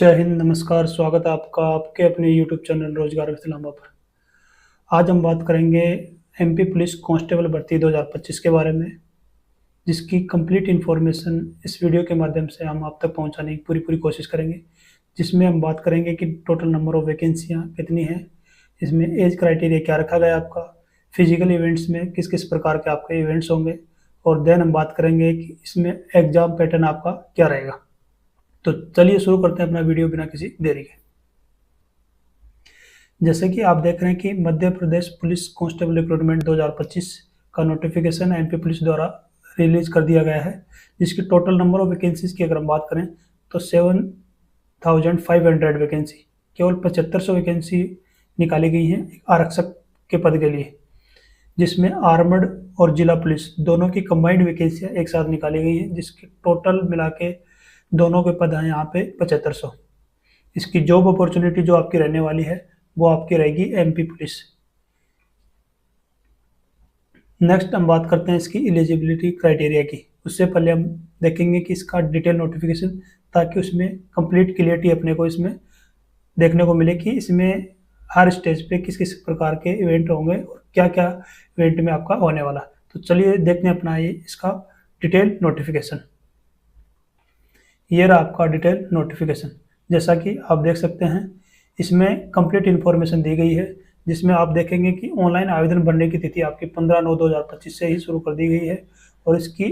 जय हिंद, नमस्कार। स्वागत है आपका आपके अपने यूट्यूब चैनल रोजगार विद लामा पर। आज हम बात करेंगे एमपी पुलिस कांस्टेबल भर्ती 2025 के बारे में, जिसकी कंप्लीट इन्फॉर्मेशन इस वीडियो के माध्यम से हम आप तक पहुंचाने की पूरी पूरी कोशिश करेंगे। जिसमें हम बात करेंगे कि टोटल नंबर ऑफ वैकेंसियाँ कितनी हैं, इसमें एज क्राइटेरिया क्या रखा गया है आपका, फिजिकल इवेंट्स में किस किस प्रकार के आपके इवेंट्स होंगे, और देन हम बात करेंगे कि इसमें एग्जाम पैटर्न आपका क्या रहेगा। तो चलिए शुरू करते हैं अपना वीडियो बिना किसी देरी के। जैसे कि आप देख रहे हैं कि Madhya Pradesh police constable recruitment 2025 का नोटिफिकेशन एमपी पुलिस द्वारा रिलीज कर दिया गया है, जिसकी टोटल नंबर ऑफ वैकेंसीज की अगर हम बात करें तो 7,500 वैकेंसी, केवल 7500 वैकेंसी निकाली गई हैं एक आरक्षक के पद के लिए, जिसमें आर्मड और जिला पुलिस दोनों की कंबाइंड वैकेंसियाँ एक साथ निकाली गई हैं, जिसकी टोटल मिला के दोनों के पद हैं यहाँ पे 7500। इसकी जॉब अपॉर्चुनिटी जो आपकी रहने वाली है वो आपकी रहेगी एमपी पुलिस। नेक्स्ट हम बात करते हैं इसकी एलिजिबिलिटी क्राइटेरिया की। उससे पहले हम देखेंगे कि इसका डिटेल नोटिफिकेशन, ताकि उसमें कंप्लीट क्लियरिटी अपने को इसमें देखने को मिले कि इसमें हर स्टेज पे किस किस प्रकार के इवेंट होंगे और क्या क्या इवेंट में आपका होने वाला। तो चलिए देखते हैं अपना ये इसका डिटेल नोटिफिकेशन। ये रहा आपका डिटेल नोटिफिकेशन। जैसा कि आप देख सकते हैं इसमें कंप्लीट इन्फॉर्मेशन दी गई है, जिसमें आप देखेंगे कि ऑनलाइन आवेदन भरने की तिथि आपकी 15/9/2025 से ही शुरू कर दी गई है और इसकी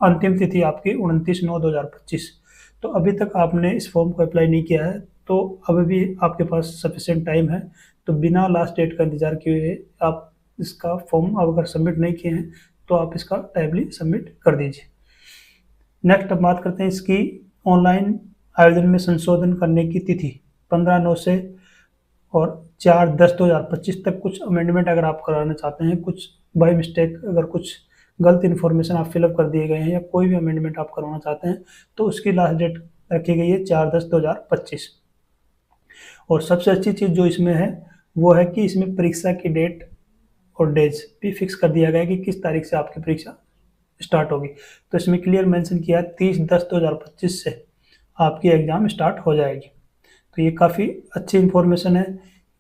अंतिम तिथि आपकी 29/9/2025। तो अभी तक आपने इस फॉर्म को अप्लाई नहीं किया है तो अभी भी आपके पास सफिशिएंट टाइम है। तो बिना लास्ट डेट का इंतजार किए हुए आप इसका फॉर्म अगर सबमिट नहीं किए हैं तो आप इसका टाइमली सबमिट कर दीजिए। नेक्स्ट अब बात करते हैं इसकी ऑनलाइन आवेदन में संशोधन करने की तिथि 15/9 से और 4/10/2025 तक कुछ अमेंडमेंट अगर आप कराना चाहते हैं, कुछ बाय मिस्टेक अगर कुछ गलत इन्फॉर्मेशन आप फिलअप कर दिए गए हैं या कोई भी अमेंडमेंट आप करवाना चाहते हैं तो उसकी लास्ट डेट रखी गई है 4/10/2025। और सबसे अच्छी चीज़ जो इसमें है वो है कि इसमें परीक्षा की डेट और डेज भी फिक्स कर दिया गया है कि किस तारीख से आपकी परीक्षा स्टार्ट होगी। तो इसमें क्लियर मेंशन किया 30/10/2025 से आपकी एग्ज़ाम स्टार्ट हो जाएगी। तो ये काफ़ी अच्छी इन्फॉर्मेशन है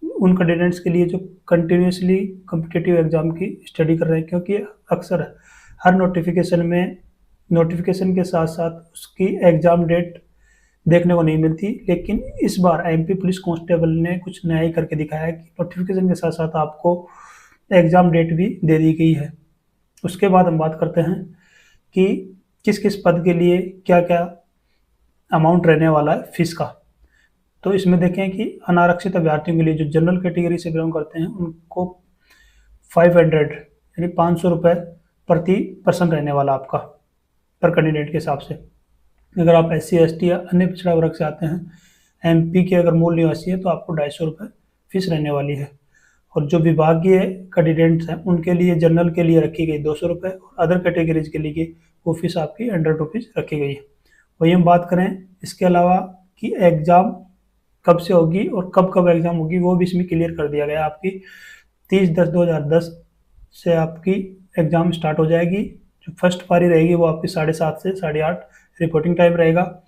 उन कैंडिडेट्स के लिए जो कंटिन्यूसली कॉम्पिटिटिव एग्ज़ाम की स्टडी कर रहे हैं, क्योंकि अक्सर हर नोटिफिकेशन में नोटिफिकेशन के साथ साथ उसकी एग्ज़ाम डेट देखने को नहीं मिलती। लेकिन इस बार एमपी पुलिस कांस्टेबल ने कुछ नया ही करके दिखाया है कि नोटिफिकेशन के साथ साथ आपको एग्ज़ाम डेट भी दे दी गई है। उसके बाद हम बात करते हैं कि किस किस पद के लिए क्या क्या अमाउंट रहने वाला है फीस का। तो इसमें देखें कि अनारक्षित अभ्यर्थियों के लिए जो जनरल कैटेगरी से बिलोंग करते हैं उनको 500 यानी 500 रुपये प्रति पर्सन रहने वाला आपका पर कैंडिडेट के हिसाब से। अगर आप SC ST या अन्य पिछड़ा वर्ग से आते हैं, MP के अगर मूल निवासी है तो आपको 250 रुपये फीस रहने वाली है। और जो विभागीय कैंडिडेट्स हैं उनके लिए जनरल के लिए रखी गई 200 रुपये और अदर कैटेगरीज के लिए वो फीस आपकी 100 रुपीज़ रखी गई है। वही हम बात करें इसके अलावा कि एग्ज़ाम कब से होगी और कब कब एग्ज़ाम होगी वो भी इसमें क्लियर कर दिया गया है। आपकी 30/10/2010 से आपकी एग्ज़ाम स्टार्ट हो जाएगी। जो फर्स्ट पारी रहेगी वो आपकी 7:30 से 8:30 रिपोर्टिंग टाइम रहेगा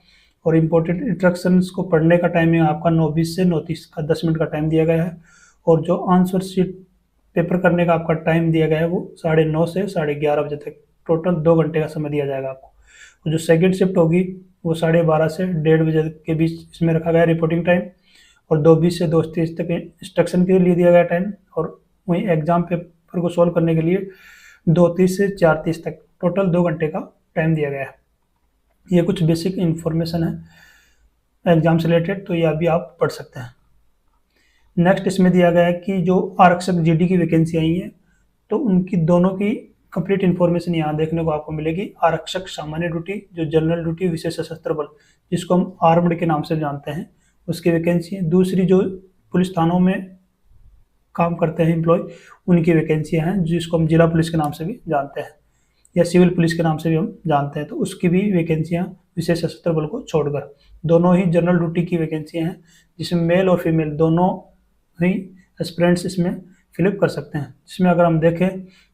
और इम्पोर्टेंट इंस्ट्रक्शंस को पढ़ने का टाइमिंग आपका 9:20 से 9:30 का 10 मिनट का टाइम दिया गया है। और जो आंसर शीट पेपर करने का आपका टाइम दिया गया है वो 9:30 से 11:30 बजे तक, टोटल 2 घंटे का समय दिया जाएगा आपको। और जो सेकंड शिफ्ट होगी वो 12:30 से 1:30 बजे के बीच इसमें रखा गया रिपोर्टिंग टाइम और 2:20 से 2:30 तक इंस्ट्रक्शन के लिए दिया गया टाइम। और वहीं एग्ज़ाम पेपर को सॉल्व करने के लिए 2:30 से 4:30 तक टोटल 2 घंटे का टाइम दिया गया है। ये कुछ बेसिक इन्फॉर्मेशन है एग्ज़ाम से रिलेटेड, तो ये अभी आप पढ़ सकते हैं। नेक्स्ट इसमें दिया गया है कि जो आरक्षक GD की वैकेंसी आई है तो उनकी दोनों की कंप्लीट इन्फॉर्मेशन यहाँ देखने को आपको मिलेगी। आरक्षक सामान्य ड्यूटी, जो जनरल ड्यूटी विशेष सशस्त्र बल जिसको हम आर्मड के नाम से जानते हैं, उसकी वैकेंसी है। दूसरी जो पुलिस थानों में काम करते हैं एम्प्लॉय, उनकी वैकेंसियाँ हैं जिसको हम जिला पुलिस के नाम से भी जानते हैं या सिविल पुलिस के नाम से भी हम जानते हैं। तो उसकी भी वैकेंसियाँ विशेष सशस्त्र बल को छोड़कर दोनों ही जनरल ड्यूटी की वैकेंसियाँ हैं, जिसमें मेल और फीमेल दोनों ही एस्पिरेंट्स इसमें फिलअप कर सकते हैं। जिसमें अगर हम देखें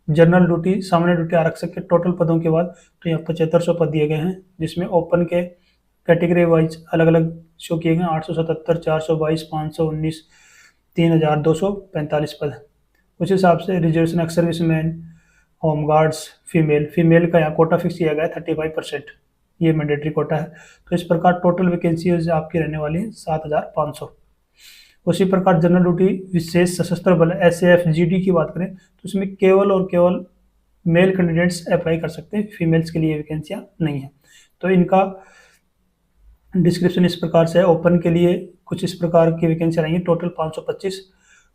जनरल ड्यूटी सामान्य ड्यूटी आरक्षक के टोटल पदों के बाद तो यहाँ 7500 पद दिए गए हैं, जिसमें ओपन के कैटेगरी वाइज अलग अलग शो किए गए, 877, 422, 519, 3245 पद। उस हिसाब से reservation ex serviceman, home guards, female का यहाँ कोटा फिक्स किया गया है 35%, ये मैंडेटरी कोटा है। तो इस प्रकार टोटल वैकेंसीज आपकी रहने वाली है 7500। उसी प्रकार जनरल ड्यूटी विशेष सशस्त्र बल SAFGD की बात करें तो इसमें केवल और केवल मेल कैंडिडेट्स अप्लाई कर सकते हैं, फीमेल्स के लिए वैकेंसियाँ नहीं है। तो इनका डिस्क्रिप्शन इस प्रकार से है। ओपन के लिए कुछ इस प्रकार की वैकेंसी रहेंगी, टोटल 525,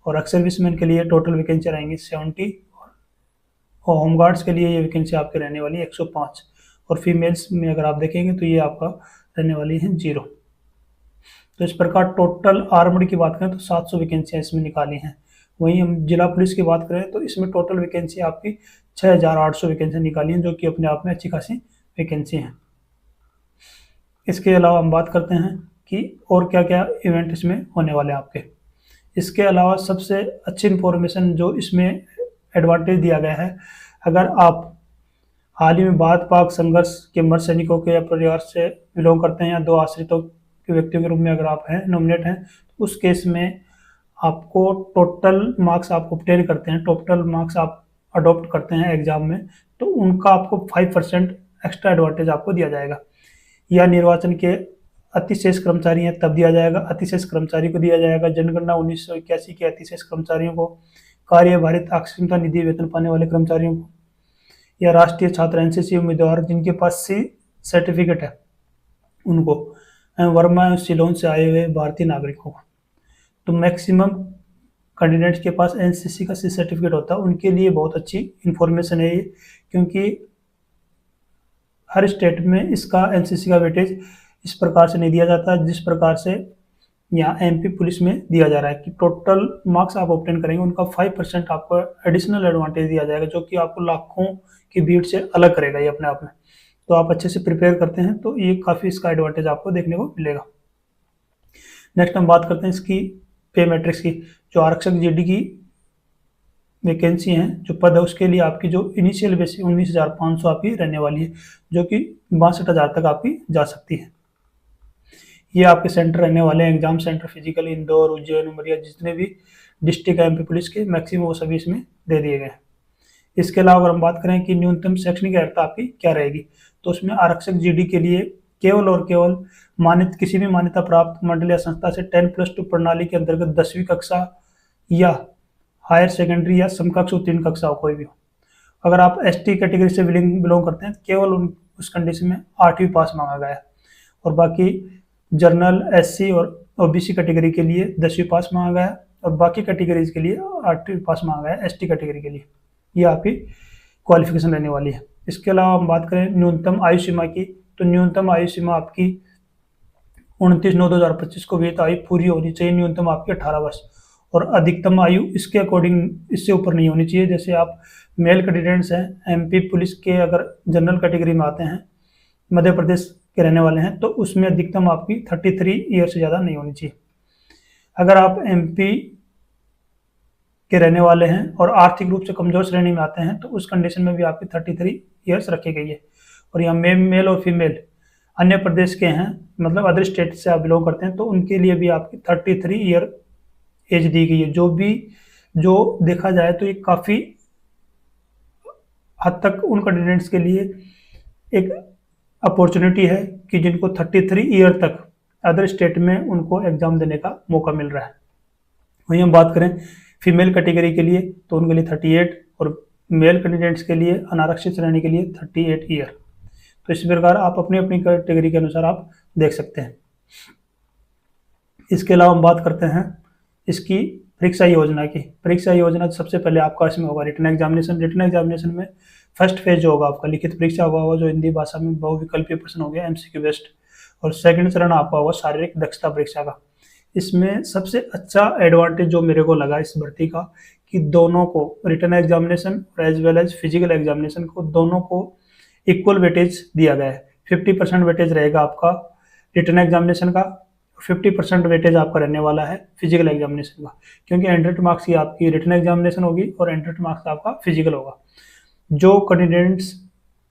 और एक्स सर्विसमैन के लिए टोटल वैकेंसी रहेंगी 70, और होम गार्ड्स के लिए ये वैकेंसी आपके रहने वाली है 105, और फीमेल्स में अगर आप देखेंगे तो ये आपका रहने वाली है 0। तो इस प्रकार टोटल आर्मड की बात करें तो 700 वैकेंसियाँ इसमें निकाली हैं। वहीं हम जिला पुलिस की बात करें तो इसमें टोटल वैकेंसी आपकी 6800 वैकेंसी निकाली हैं, जो कि अपने आप में अच्छी खासी वैकेंसी हैं। इसके अलावा हम बात करते हैं कि और क्या क्या इवेंट इसमें होने वाले हैं आपके। इसके अलावा सबसे अच्छी इन्फॉर्मेशन जो इसमें एडवांटेज दिया गया है, अगर आप हाल ही में भारत पाक संघर्ष के मर सैनिकों के परिवार से बिलोंग करते हैं या 2 आश्रितों के व्यक्तियों के रूप में अगर आप हैं, नॉमिनेट हैं, तो उस केस में आपको टोटल मार्क्स आप ऑब्टेन करते हैं, टोटल मार्क्स आप अडॉप्ट करते हैं एग्जाम में, तो उनका आपको 5% एक्स्ट्रा एडवांटेज आपको दिया जाएगा। या निर्वाचन के अतिशेष कर्मचारी हैं तब दिया जाएगा, अतिशेष कर्मचारी को दिया जाएगा, जनगणना 1981 के अतिशेष कर्मचारियों को, कार्यभारित आकस्मिकता निधि वेतन पाने वाले कर्मचारियों को, या राष्ट्रीय छात्र NCC उम्मीदवार जिनके पास C सर्टिफिकेट है उनको, वर्मा एवं सिलोन से आए हुए भारतीय नागरिकों को। तो मैक्सिमम कैंडिडेट्स के पास NCC का C सर्टिफिकेट होता है, उनके लिए बहुत अच्छी इन्फॉर्मेशन है ये, क्योंकि हर स्टेट में इसका NCC का वेटेज इस प्रकार से नहीं दिया जाता जिस प्रकार से यहाँ MP पुलिस में दिया जा रहा है, कि टोटल मार्क्स आप ऑब्टेन करेंगे उनका 5% आपको एडिशनल एडवांटेज दिया जाएगा, जो कि आपको लाखों की भीड़ से अलग करेगा ये अपने आप में। तो आप अच्छे से प्रिपेयर करते हैं तो ये काफ़ी इसका एडवांटेज आपको देखने को मिलेगा। नेक्स्ट हम बात करते हैं इसकी पे मैट्रिक्स की। जो आरक्षक GD की वैकेंसी हैं, जो पद है, उसके लिए आपकी जो इनिशियल बेसिक 19,500 आपकी रहने वाली है, जो कि 62,000 तक आपकी जा सकती है। ये आपके सेंटर रहने वाले हैं, exam centre physical Indore, Ujjain, Umaria, जितने भी डिस्ट्रिक्ट है MP पुलिस के मैक्सिमम वो सभी इसमें दे दिए गए हैं। इसके अलावा अगर हम बात करें कि न्यूनतम शैक्षणिक अर्हता आपकी क्या रहेगी, तो उसमें आरक्षक GD के लिए केवल और केवल किसी भी मान्यता प्राप्त मंडल या संस्था से 10+2 प्रणाली के अंतर्गत 10वीं कक्षा या हायर सेकेंडरी या समकक्ष उत्तीर्ण कक्षा हो कोई भी हो। अगर आप ST कैटेगरी से बिलोंग करते हैं, केवल उस कंडीशन में 8वीं पास मांगा गया है, और बाकी जनरल, SC और OBC कैटेगरी के लिए 10वीं पास मांगा गया है, और बाकी कैटेगरीज के लिए 8वीं पास मांगा गया है ST कैटेगरी के लिए। ये आपकी क्वालिफिकेशन रहने वाली है। इसके अलावा हम बात करें न्यूनतम आयु सीमा की, तो न्यूनतम आयु सीमा आपकी 29/9/2025 को विहित आयु पूरी होनी चाहिए, न्यूनतम आपकी 18 वर्ष, और अधिकतम आयु इसके अकॉर्डिंग इससे ऊपर नहीं होनी चाहिए। जैसे आप मेल कैंडिडेट्स हैं, MP पुलिस के अगर जनरल कैटेगरी में आते हैं, मध्य प्रदेश के रहने वाले हैं, तो उसमें अधिकतम आपकी 33 ईयर से ज़्यादा नहीं होनी चाहिए। अगर आप MP के रहने वाले हैं और आर्थिक रूप से कमजोर श्रेणी में आते हैं, तो उस कंडीशन में भी आपकी 33 ईयर्स रखी गई है। और यहाँ मेल और फीमेल अन्य प्रदेश के हैं, मतलब अदर स्टेट से आप बिलोंग करते हैं, तो उनके लिए भी आपकी 33 ईयर एज दी गई है, जो देखा जाए तो ये काफ़ी हद तक उन कैंडिडेट्स के लिए एक अपॉर्चुनिटी है कि जिनको 33 ईयर तक अदर स्टेट में उनको एग्जाम देने का मौका मिल रहा है। वहीं हम बात करें फीमेल कैटेगरी के लिए, तो उनके लिए 38, और मेल कैंडिडेट्स के लिए अनारक्षित श्रेणी के लिए 38 ईयर। तो इस प्रकार आप अपनी अपनी कैटेगरी के अनुसार आप देख सकते हैं। इसके अलावा हम बात करते हैं इसकी परीक्षा योजना की। परीक्षा योजना सबसे पहले आपका इसमें होगा रिटन एग्जामिनेशन। रिटन एग्जामिनेशन में फर्स्ट फेज जो होगा आपका लिखित परीक्षा होगा, जो हिंदी भाषा में बहुविकल्पीय प्रश्न हो गया, MCQ बेस्ड, और सेकंड चरण आपका होगा शारीरिक दक्षता परीक्षा का। इसमें सबसे अच्छा एडवांटेज जो मेरे को लगा इस भर्ती का, कि दोनों को रिटन एग्जामिनेशन और as well as physical examination को, दोनों को इक्वल वेटेज दिया गया है। 50% वेटेज रहेगा आपका रिटन एग्जामिनेशन का, 50% वेटेज आपका रहने वाला है फिजिकल एग्जामिनेशन का, क्योंकि 100 मार्क्स की आपकी रिटन एग्जामिनेशन होगी और 100 मार्क्स आपका फिजिकल होगा। जो कैंडिडेट्स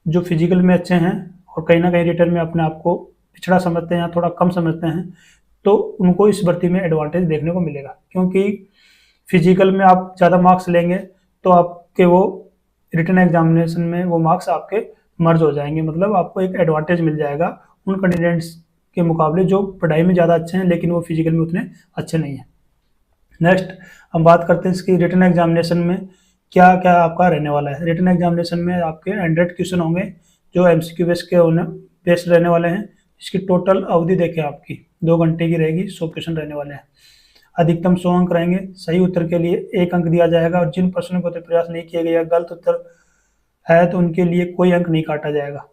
जो फिजिकल में अच्छे हैं और कहीं ना कहीं रिटन में अपने आप को पिछड़ा समझते हैं या थोड़ा कम समझते हैं, तो उनको इस भर्ती में एडवांटेज देखने को मिलेगा, क्योंकि फिजिकल में आप ज़्यादा मार्क्स लेंगे तो आपके वो रिटन एग्जामिनेशन में वो मार्क्स आपके मर्ज हो जाएंगे, मतलब आपको एक एडवांटेज मिल जाएगा उन कैंडिडेट्स के मुकाबले जो पढ़ाई में ज़्यादा अच्छे हैं लेकिन वो फिजिकल में उतने अच्छे नहीं हैं। नेक्स्ट हम बात करते हैं इसकी रिटन एग्जामिनेशन में क्या क्या आपका रहने वाला है। रिटन एग्जामिनेशन में आपके 100 क्वेश्चन होंगे जो एमसीक्यू बेस के बेस्ड रहने वाले हैं। इसकी टोटल अवधि देखें आपकी 2 घंटे की रहेगी, 100 क्वेश्चन रहने वाले हैं। अधिकतम 100 अंक रहेंगे। सही उत्तर के लिए 1 अंक दिया जाएगा और जिन प्रश्नों को उत्तर प्रयास नहीं किया गया, गलत उत्तर है तो उनके लिए कोई अंक नहीं काटा जाएगा।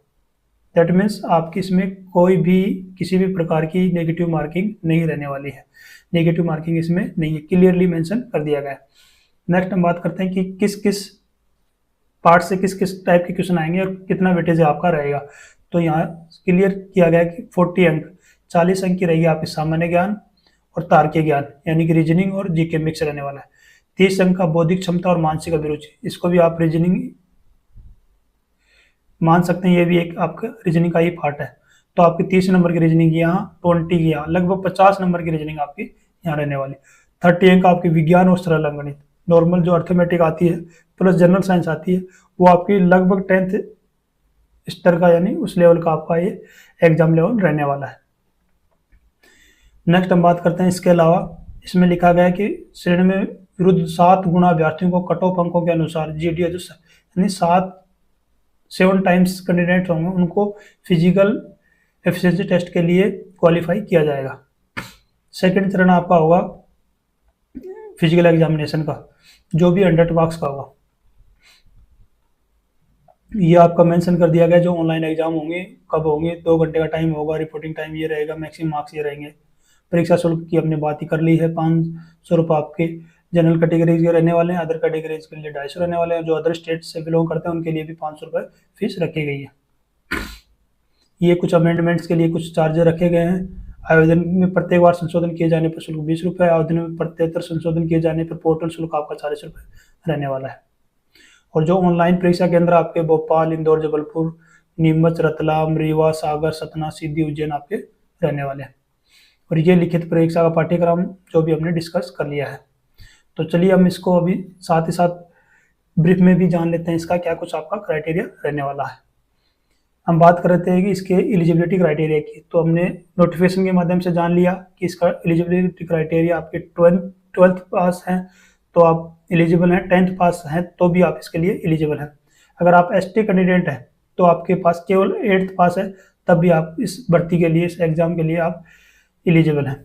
दैट मीन्स आपकी इसमें कोई भी किसी भी प्रकार की नेगेटिव मार्किंग नहीं रहने वाली है। नेगेटिव मार्किंग इसमें नहीं है, क्लियरली मेंशन कर दिया गया है। नेक्स्ट हम बात करते हैं कि किस किस पार्ट से किस किस टाइप के क्वेश्चन आएंगे और कितना वेटेज आपका रहेगा। तो यहाँ क्लियर किया गया है कि 40 अंक 40 अंक की रहेगी आपकी सामान्य ज्ञान और तार्किक ज्ञान यानी कि रीजनिंग और जीके मिक्स रहने वाला है। 30 अंक का बौद्धिक क्षमता और मानसिक अभिरुचि, इसको भी आप रीजनिंग मान सकते हैं, ये भी एक आपका रीजनिंग का ही पार्ट है। तो आपकी 30 नंबर की रीजनिंग यहाँ, 20 की यहाँ, लगभग 50 नंबर की रीजनिंग आपकी यहाँ रहने वाली। 30 अंक आपकी विज्ञान और सरल अंकगणित, नॉर्मल जो अर्थमेटिक आती है प्लस जनरल साइंस आती है, वो आपकी लगभग 10th स्तर का यानी उस लेवल का आपका ये एग्जाम लेवल रहने वाला है। नेक्स्ट हम बात करते हैं इसके अलावा इसमें लिखा गया है कि श्रेणी में विरुद्ध 7 गुना अभ्यर्थियों को कट ऑफ अंकों के अनुसार जीडी यानी 7 टाइम्स कैंडिडेट होंगे उनको फिजिकल एफिशिएंसी टेस्ट के लिए क्वालिफाई किया जाएगा। सेकंड चरण आपका होगा फिजिकल एग्जामिनेशन का, जो भी 100 मार्क्स का होगा। ये आपका मेंशन कर दिया गया जो ऑनलाइन एग्जाम होंगे कब होंगे, 2 घंटे का टाइम होगा, रिपोर्टिंग टाइम ये रहेगा, मैक्सिमम मार्क्स ये रहेंगे। परीक्षा शुल्क की हमने बात ही कर ली है, 500 रुपये आपके जनरल कैटेगरीज के रहने वाले हैं, अदर कैटेगरीज के लिए 250 रहने वाले हैं, जो अदर स्टेट से बिलोंग करते हैं उनके लिए भी 500 रुपये फीस रखी गई है। ये कुछ अमेंडमेंट्स के लिए कुछ चार्जेस रखे गए हैं। आवेदन में प्रत्येक बार संशोधन किए जाने पर शुल्क 20 रुपये, आवेदन में प्रत्येतर संशोधन किए जाने पर पोर्टल शुल्क आपका 40 रुपये रहने वाला है। और जो ऑनलाइन परीक्षा केंद्र आपके भोपाल, इंदौर, जबलपुर, नीमच, रतलाम, रीवा, सागर, सतना, सीधी, उज्जैन आपके रहने वाले हैं। और ये लिखित परीक्षा का पाठ्यक्रम जो भी हमने डिस्कस कर लिया है। तो चलिए हम इसको अभी साथ ही साथ ब्रीफ में भी जान लेते हैं इसका क्या कुछ आपका क्राइटेरिया रहने वाला है। हम बात कर रहे थे कि इसके एलिजिबिलिटी क्राइटेरिया की, तो हमने नोटिफिकेशन के माध्यम से जान लिया कि इसका एलिजिबिलिटी क्राइटेरिया आपके 12th पास हैं तो आप एलिजिबल हैं, 10th पास हैं तो भी आप इसके लिए एलिजिबल हैं। अगर आप एसटी कैंडिडेट हैं तो आपके पास केवल 8th पास है, तब भी आप इस भर्ती के लिए, इस एग्जाम के लिए आप एलिजिबल हैं।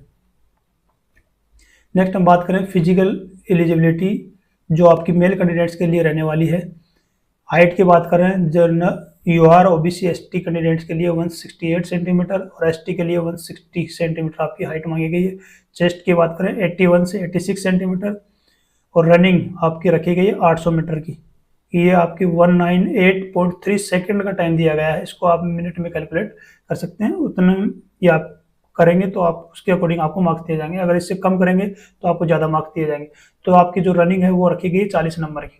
नेक्स्ट हम बात करें फिजिकल एलिजिबिलिटी जो आपकी मेल कैंडिडेट्स के लिए रहने वाली है। हाइट की बात करें, general UR OBC ST candidates के लिए 168 सेंटीमीटर और एसटी के लिए 160 सेंटीमीटर आपकी हाइट मांगी गई है। चेस्ट की बात करें 81 से 86 सेंटीमीटर और रनिंग आपकी रखी गई है 800 मीटर की। ये आपकी 198.3 सेकंड का टाइम दिया गया है, इसको आप मिनट में कैलकुलेट कर सकते हैं। उतना ये आप करेंगे तो आप उसके अकॉर्डिंग आपको मार्क्स दिए जाएंगे, अगर इससे कम करेंगे तो आपको ज़्यादा मार्क्स दिए जाएंगे। तो आपकी जो रनिंग है वो रखी गई 40 नंबर की।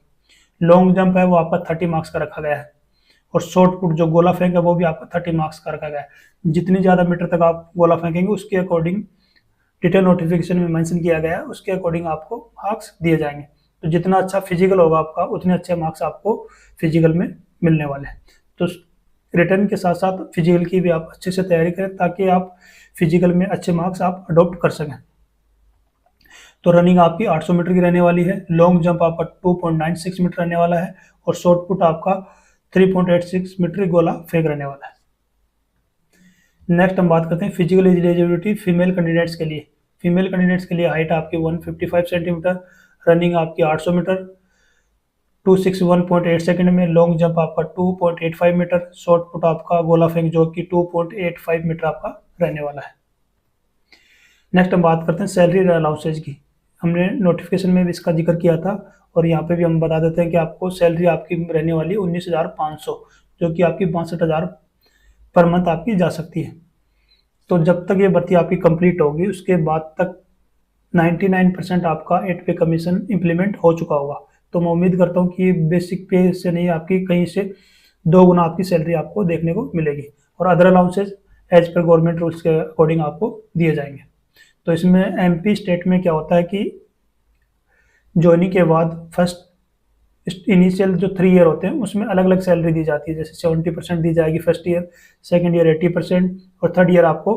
लॉन्ग जंप है वो आपका 30 मार्क्स का रखा गया है और शॉर्ट पुट जो गोला फेंक है वो भी आपका 30 मार्क्स का रखा गया है। जितनी ज़्यादा मीटर तक आप गोला फेंकेंगे उसके अकॉर्डिंग डिटेल नोटिफिकेशन में मेंशन किया गया है, उसके अकॉर्डिंग आपको मार्क्स दिए जाएंगे। तो जितना अच्छा फिजिकल होगा आपका उतने अच्छे मार्क्स आपको फिजिकल में मिलने वाले हैं। तो रिटर्न के साथ साथ फिजिकल की भी आप अच्छे से तैयारी करें ताकि आप फिजिकल में अच्छे मार्क्स आप अडॉप्ट कर सकें। तो रनिंग आपकी 800 मीटर की रहने वाली है, लॉन्ग जंप आपका 2.96 मीटर रहने वाला है और शॉर्ट पुट आपका 3.86 मीटर गोला फेंक रहने वाला है। नेक्स्ट हम बात करते हैं फिजिकल एलिजिबिलिटी फीमेल कैंडिडेट्स के लिए। फीमेल कैंडिडेट्स के लिए हाइट आपकी 155 सेंटीमीटर, रनिंग आपकी 800 मीटर 261.8 सेकंड में, लॉन्ग जंप आपका 2.85 मीटर, शॉर्ट पुट आपका गोला फेंक जो कि 2.85 मीटर आपका रहने वाला है। नेक्स्ट हम बात करते हैं सैलरी अलाउंसेज की। हमने नोटिफिकेशन में भी इसका जिक्र किया था और यहाँ पे भी हम बता देते हैं कि आपको सैलरी आपकी रहने वाली 19,500 जो कि आपकी 62,000 पर मंथ आपकी जा सकती है। तो जब तक ये भर्ती आपकी कंप्लीट होगी उसके बाद तक 99% आपका 8 पे कमीशन इम्प्लीमेंट हो चुका होगा। तो मैं उम्मीद करता हूँ कि बेसिक पे से नहीं आपकी कहीं से 2 गुना आपकी सैलरी आपको देखने को मिलेगी। और other allowances as per government rules के अकॉर्डिंग आपको दिए जाएंगे। तो इसमें एमपी स्टेट में क्या होता है कि ज्वाइनिंग के बाद फर्स्ट इनिशियल जो 3 ईयर होते हैं उसमें अलग अलग सैलरी दी जाती है। जैसे 70% दी जाएगी फर्स्ट ईयर, सेकंड ईयर 80% और थर्ड ईयर आपको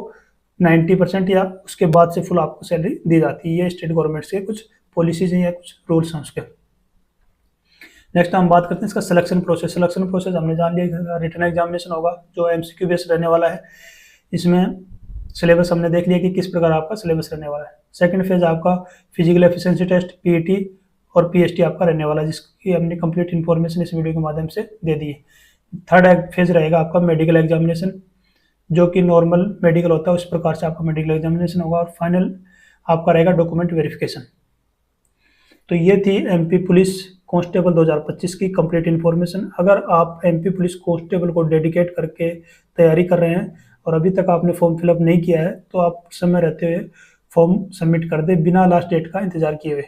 90% या उसके बाद से फुल आपको सैलरी दी जाती है। ये स्टेट गवर्नमेंट के कुछ पॉलिसीज हैं या कुछ रूल्स हैं उसके। नेक्स्ट हम बात करते हैं इसका सिलेक्शन प्रोसेस। सिलेक्शन प्रोसेस हमने जान लिया, रिटन एग्जामिनेशन होगा जो एमसीक्यू बेस्ड रहने वाला है। इसमें सिलेबस हमने देख लिया कि किस प्रकार आपका सिलेबस रहने वाला है। सेकंड फेज आपका फिजिकल एफिशिएंसी टेस्ट, पीईटी और पीएसटी आपका रहने वाला है, जिसकी हमने कंप्लीट इन्फॉर्मेशन इस वीडियो के माध्यम से दे दी है। थर्ड फेज रहेगा आपका मेडिकल एग्जामिनेशन, जो कि नॉर्मल मेडिकल होता है उस प्रकार से आपका मेडिकल एग्जामिनेशन होगा। और फाइनल आपका रहेगा डॉक्यूमेंट वेरिफिकेशन। तो ये थी एमपी पुलिस कांस्टेबल 2025 की कंप्लीट इन्फॉर्मेशन। अगर आप एमपी पुलिस कांस्टेबल को डेडिकेट करके तैयारी कर रहे हैं और अभी तक आपने फॉर्म फिलअप नहीं किया है तो आप समय रहते हुए फॉर्म सबमिट कर दे बिना लास्ट डेट का इंतजार किए हुए,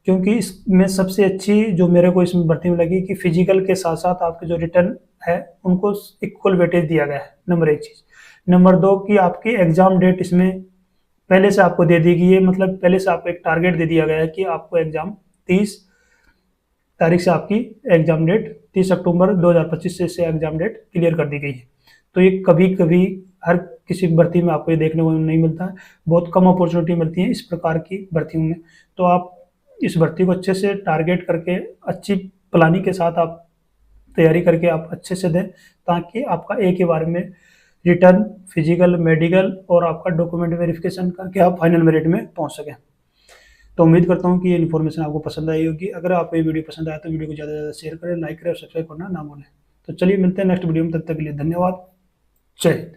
क्योंकि इसमें सबसे अच्छी जो मेरे को इसमें भर्ती में लगी कि फिजिकल के साथ साथ आपके जो रिटर्न है उनको इक्वल वेटेज दिया गया है। नंबर 1 चीज़। नंबर 2 कि आपकी एग्जाम डेट इसमें पहले से आपको दे दी गई है, मतलब पहले से आपको एक टारगेट दे दिया गया है कि आपको एग्जाम 30 तारीख से आपकी एग्जाम डेट 30 अक्टूबर 2025 से एग्जाम डेट क्लियर कर दी गई है। तो ये कभी कभी हर किसी भर्ती में आपको ये देखने को नहीं मिलता है, बहुत कम अपॉर्चुनिटी मिलती है इस प्रकार की भर्तियों में। तो आप इस भर्ती को अच्छे से टारगेट करके अच्छी प्लानिंग के साथ आप तैयारी करके आप अच्छे से दें, ताकि आपका एक ही बार में रिटर्न, फिजिकल, मेडिकल और आपका डॉक्यूमेंट वेरिफिकेशन करके आप फाइनल मेरिट में पहुंच सकें। तो उम्मीद करता हूं कि ये इन्फॉर्मेशन आपको पसंद आई होगी। अगर आपको ये वीडियो पसंद आया तो वीडियो को ज़्यादा से ज़्यादा शेयर करें, लाइक करें और सब्सक्राइब करना ना भूलें। तो चलिए मिलते हैं नेक्स्ट वीडियो में, तब तक के लिए धन्यवाद। जय हिंद।